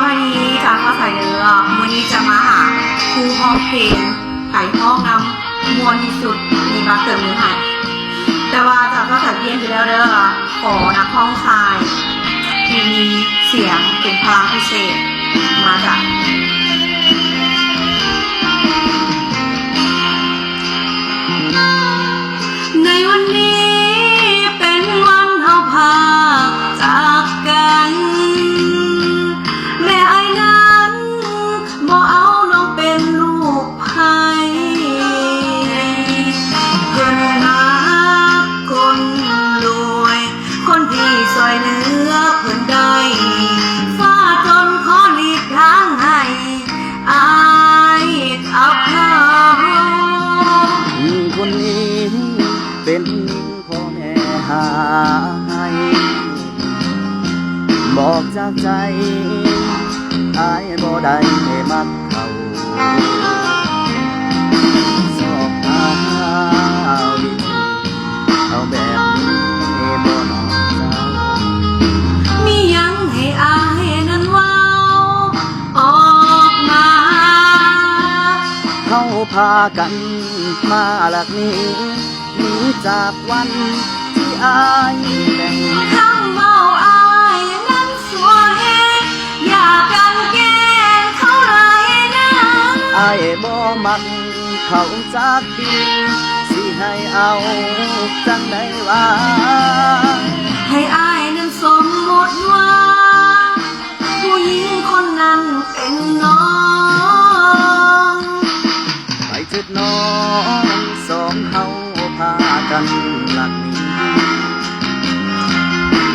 วัสดีจากข้าวใส่เรือวันนี้จะมาหาครูห้องเพลงไก่ห้องน้ำมวนที่สุดมีบักเติมมือหัดแต่ว่าจากข้าวใส่เพียงอยู่แล้วเด้อขอนักห้องชายที่มีเสียงเป็นพลังพิเศษมาจากในวันนี้เป็นวันเฮาพาจากกันแม่ไอ้นั้นบ่เอาน้องเป็นลูกไผ่เพิ่นรักคนรวยคนที่ซอยเหลือเพิ่นได้ฟ้าจนขอหลีกทางให้อายกับเขาคนนี้เป็นพ่อแม่หาให้บอกจากใจอายบ่ได้มักเขาชอบหาวิธีเอาแบบนี้บ่น้องเจ้ามียังให้อายนั้นเว้าออกมาเขาพากันมาหลักนี้หนีจากวันที่อายแต่งคำเมาอายนั้นสัวเฮอยากกันแกล้งเขาไรนะอายบ่มักเขาจากปีสิให้เอาจังได้ว่าให้อายนั้นสมมติว่าผู้หญิงคนนั้นเป็นน้องไปจุดน้องสองเฮาพากันหลักนี้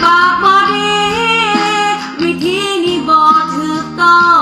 ปากบ่ดีวิธีนี้บ่ถูกต้อง